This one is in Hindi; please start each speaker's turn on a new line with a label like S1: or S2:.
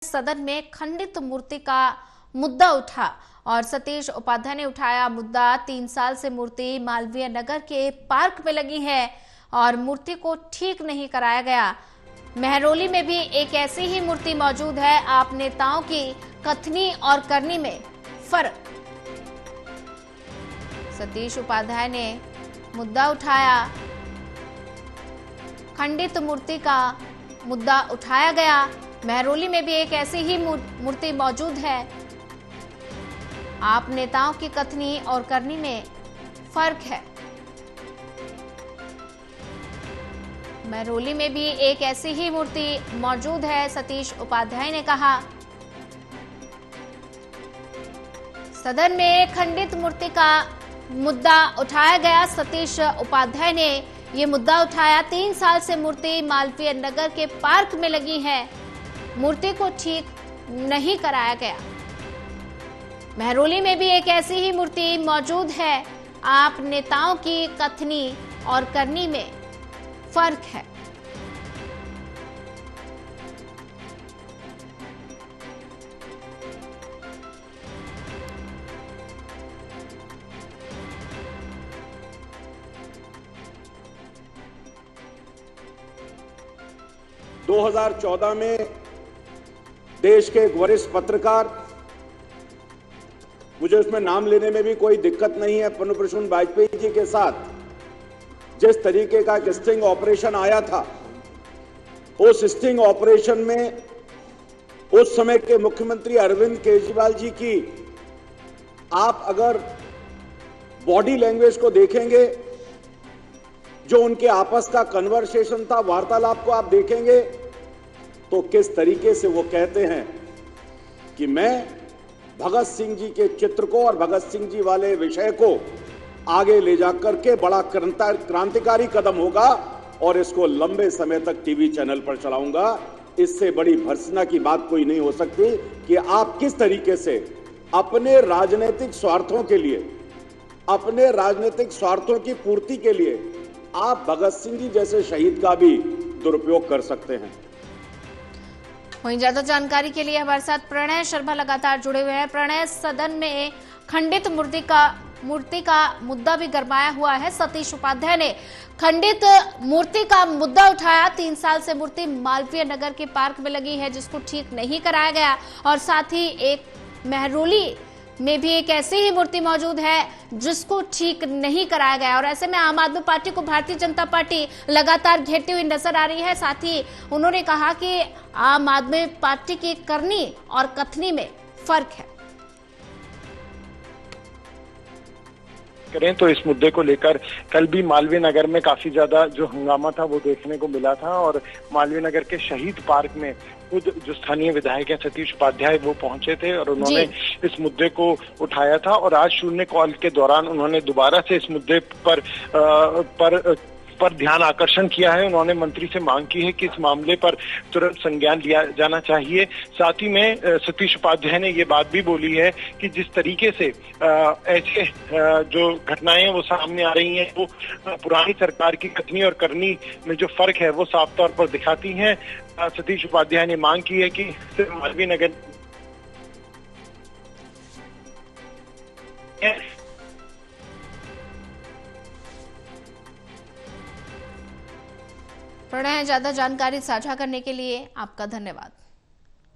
S1: सदन में खंडित मूर्ति का मुद्दा उठा और सतीश उपाध्याय ने उठाया मुद्दा। 3 साल से मूर्ति मालवीय नगर के पार्क में लगी है और मूर्ति को ठीक नहीं कराया गया। महरौली में भी एक ऐसी ही मूर्ति मौजूद है। आप नेताओं की कथनी और करनी में फर्क। सतीश उपाध्याय ने मुद्दा उठाया, खंडित मूर्ति का मुद्दा उठाया गया। महरौली में भी एक ऐसी ही मूर्ति मौजूद है। आप नेताओं की कथनी और करनी में फर्क है। महरौली में भी एक ऐसी ही मूर्ति मौजूद है। सतीश उपाध्याय ने कहा, सदन में खंडित मूर्ति का मुद्दा उठाया गया। सतीश उपाध्याय ने ये मुद्दा उठाया। 3 साल से मूर्ति मालवीय नगर के पार्क में लगी है, मूर्ति को ठीक नहीं कराया गया। महरौली में भी एक ऐसी ही मूर्ति मौजूद है। आप नेताओं की कथनी और करनी में फर्क है।
S2: दो 2014 में देश के एक वरिष्ठ पत्रकार, मुझे उसमें नाम लेने में भी कोई दिक्कत नहीं है, प्रणब प्रसून वाजपेयी जी के साथ जिस तरीके का एक स्टिंग ऑपरेशन आया था, उस स्टिंग ऑपरेशन में उस समय के मुख्यमंत्री अरविंद केजरीवाल जी की आप अगर बॉडी लैंग्वेज को देखेंगे, जो उनके आपस का कन्वर्सेशन था, वार्तालाप को आप देखेंगे तो किस तरीके से वो कहते हैं कि मैं भगत सिंह जी के चित्र को और भगत सिंह जी वाले विषय को आगे ले जाकर के बड़ा क्रांतिकारी कदम होगा और इसको लंबे समय तक टीवी चैनल पर चलाऊंगा। इससे बड़ी भर्त्सना की बात कोई नहीं हो सकती कि आप किस तरीके से अपने राजनीतिक स्वार्थों के लिए, अपने राजनीतिक स्वार्थों की पूर्ति के लिए आप भगत सिंह जी जैसे शहीद का भी दुरुपयोग कर सकते हैं।
S1: वहीं ज्यादा जानकारी के लिए हमारे साथ प्रणय शर्मा लगातार जुड़े हुए हैं। प्रणय, सदन में खंडित मूर्ति का मुद्दा भी गरमाया हुआ है। सतीश उपाध्याय ने खंडित मूर्ति का मुद्दा उठाया। 3 साल से मूर्ति मालवीय नगर के पार्क में लगी है, जिसको ठीक नहीं कराया गया और साथ ही एक महरौली में भी एक ऐसी ही मूर्ति मौजूद है जिसको ठीक नहीं कराया गया। और ऐसे में आम आदमी पार्टी को भारतीय जनता पार्टी लगातार घेरती हुई नजर आ रही है। साथ ही उन्होंने कहा कि आम आदमी पार्टी की करनी और कथनी में फर्क है।
S3: करें तो इस मुद्दे को लेकर कल भी मालवीय नगर में काफी ज्यादा जो हंगामा था वो देखने को मिला था और मालवीय नगर के शहीद पार्क में खुद जो स्थानीय विधायक हैं सतीश उपाध्याय वो पहुंचे थे और उन्होंने इस मुद्दे को उठाया था। और आज शून्य कॉल के दौरान उन्होंने दोबारा से इस मुद्दे पर ध्यान आकर्षण किया है। उन्होंने मंत्री से मांग की है कि इस मामले पर तुरंत संज्ञान लिया जाना चाहिए। साथ ही में सतीश उपाध्याय ने ये बात भी बोली है कि जिस तरीके से ऐसे जो घटनाएं वो सामने आ रही हैं वो पुरानी सरकार की कथनी और करनी में जो फर्क है वो साफ तौर पर दिखाती हैं। सतीश उपाध्याय ने मांग की है कि मालवीय नगर
S1: प्रणय, ज्यादा जानकारी साझा करने के लिए आपका धन्यवाद।